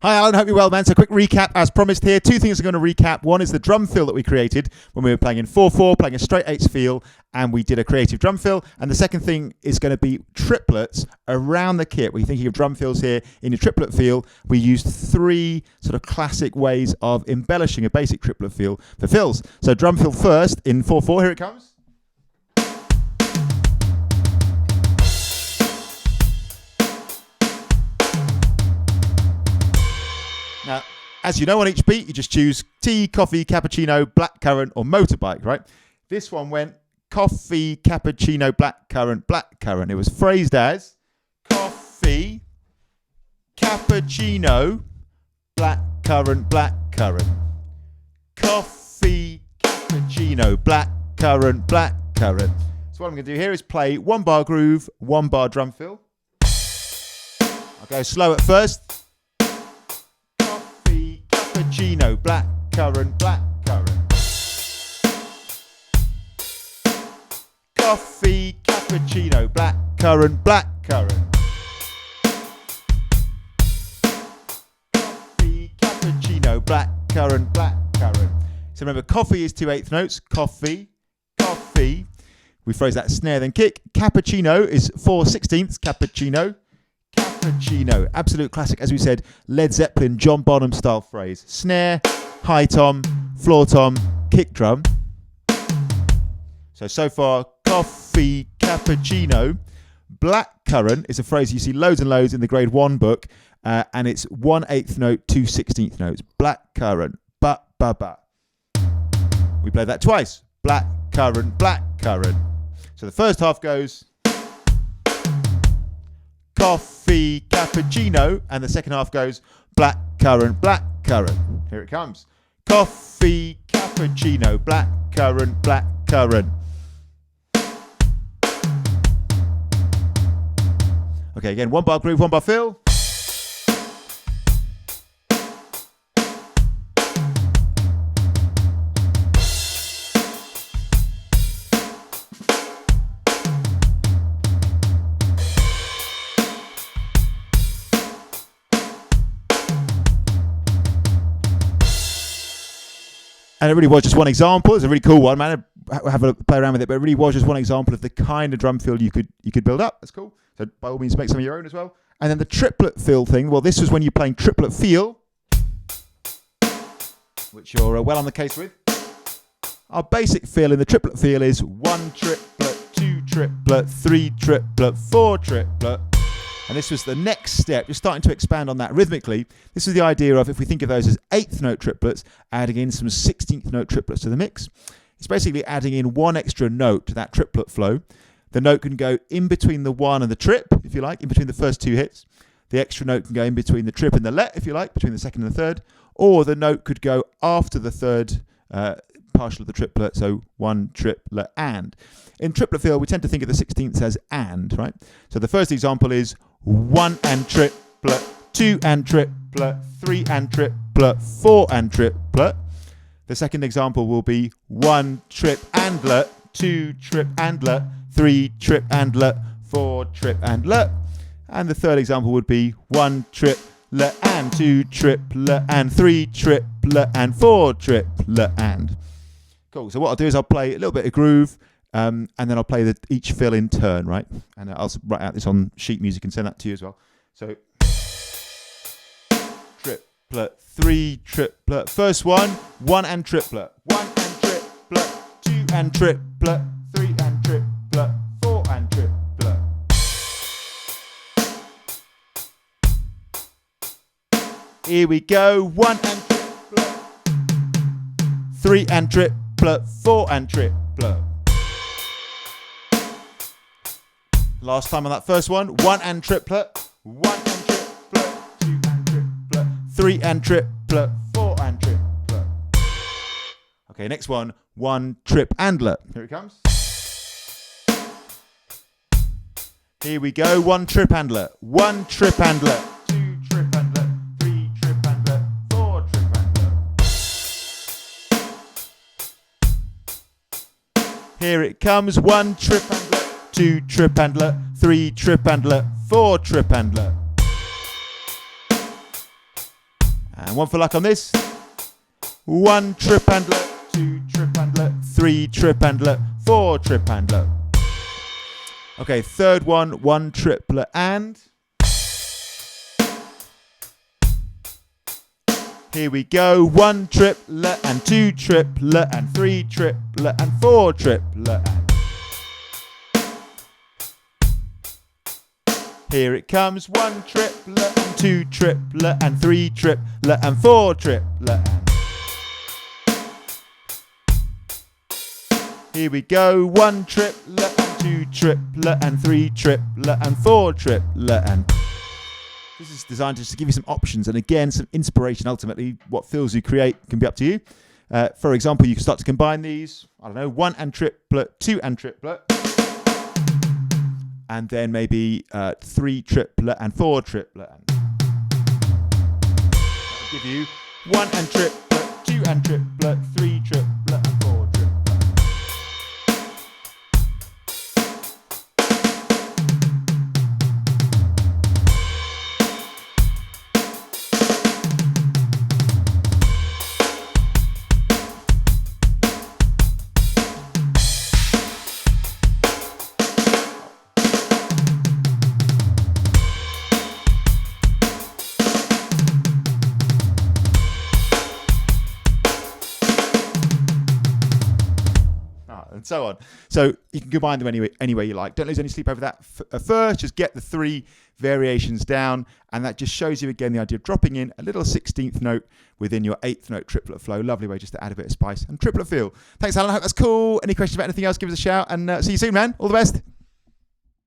Hi Alan, hope you're well, man. So quick recap as promised here. Two things I'm going to recap. One is the drum fill that we created when we were playing in 4/4, playing a straight 8s feel, and we did a creative drum fill. And the second thing is going to be triplets around the kit. We're thinking of drum fills here in a triplet feel. We used three sort of classic ways of embellishing a basic triplet feel for fills. So drum fill first in 4/4, here it comes. Now, as you know, on each beat, you just choose tea, coffee, cappuccino, blackcurrant, or motorbike, right? This one went coffee, cappuccino, blackcurrant, blackcurrant. It was phrased as coffee, cappuccino, blackcurrant, blackcurrant. Coffee, cappuccino, blackcurrant, blackcurrant. So what I'm going to do here is play 1 bar groove, 1 bar drum fill. I'll go slow at first. Cappuccino, blackcurrant, blackcurrant. Coffee, cappuccino, blackcurrant, blackcurrant. Coffee, cappuccino, blackcurrant, blackcurrant. So remember, coffee is 2/8 notes. Coffee, coffee. We phrase that snare then kick. Cappuccino is 4/16, cappuccino. Cappuccino, absolute classic, as we said, Led Zeppelin, John Bonham style phrase. Snare, high tom, floor tom, kick drum. So far, coffee, cappuccino. Blackcurrant is a phrase you see loads and loads in the grade 1 book, and it's 1/8 note, 2/16 notes. Blackcurrant, ba, ba, ba. We play that twice. Blackcurrant, blackcurrant. So the first half goes coffee, cappuccino, and the second half goes blackcurrant, blackcurrant. Here it comes. Coffee, cappuccino, blackcurrant, blackcurrant. Okay, again, 1 bar groove, 1 bar fill. And it really was just one example. It's a really cool one, man. Have a play around with it, but it really was just one example of the kind of drum fill you could build up. That's cool. So by all means, make some of your own as well. And then the triplet fill thing. Well, this was when you're playing triplet feel, which you're well on the case with. Our basic feel in the triplet feel is 1 triplet, 2 triplet, 3 triplet, 4 triplet. And this was the next step. You're starting to expand on that rhythmically. This is the idea of, if we think of those as 8th note triplets, adding in some 16th note triplets to the mix. It's basically adding in 1 extra note to that triplet flow. The note can go in between the 1 and the trip, if you like, in between the first 2 hits. The extra note can go in between the trip and the let, if you like, between the second and the third. Or the note could go after the third partial of the triplet, so 1 triplet and. In triplet feel, we tend to think of the 16th as and, right? So the first example is 1 and triplet, 2 and triplet, 3 and triplet, 4 and triplet. The second example will be 1 trip and let, 2 trip and let, 3 trip and let, 4 trip and let. And the third example would be 1 triplet and 2 triplet and 3 triplet and 4 triplet and. Cool. So what I'll do is I'll play a little bit of groove, and then I'll play each fill in turn, right? And I'll write out this on sheet music and send that to you as well. So triplet, 3 triplet. First one, 1 and triplet. 1 and triplet, 2 and triplet, 3 and triplet, 4 and triplet. Here we go. 1 and triplet, 3 and triplet, 4 and triplet. Last time on that first one, 1 and triplet, 1 and triplet, 2 and triplet, 3 and triplet, 4 and triplet. Okay, next one, 1 trip and let. Here it comes. Here we go, 1 trip and let, 1 trip and let, 2 trip and let, 3 trip and let, 4 trip and let. Here it comes, 1 trip and let, 2 trip and let, 3 trip and let, 4 trip and let. And one for luck on this. 1 trip handler, 2 trip handler, 3 trip handler, 4 trip handler. Okay, third one, 1 triplet and. Here we go, 1 triplet and 2 triplet and 3 triplet and 4 triplet and. Here it comes, 1 triplet and 2 triplet and 3 triplet and 4 triplet and. Here we go, 1 triplet and 2 triplet and 3 triplet and 4 triplet and. This is designed just to give you some options and again some inspiration. Ultimately, what fills you create can be up to you. For example, you can start to combine these. I don't know, 1 and triplet, 2 and triplet, and then maybe 3 triplet and 4 triplet. That'll give you 1 and triplet, 2 and triplet, 3 triplet and 4 triplet. And so on. So you can combine them any way you like. Don't lose any sleep over that first. Just get the 3 variations down, and that just shows you again the idea of dropping in a little 16th note within your 8th note triplet flow. Lovely way just to add a bit of spice and triplet feel. Thanks, Alan. I hope that's cool. Any questions about anything else, give us a shout, and see you soon, man. All the best.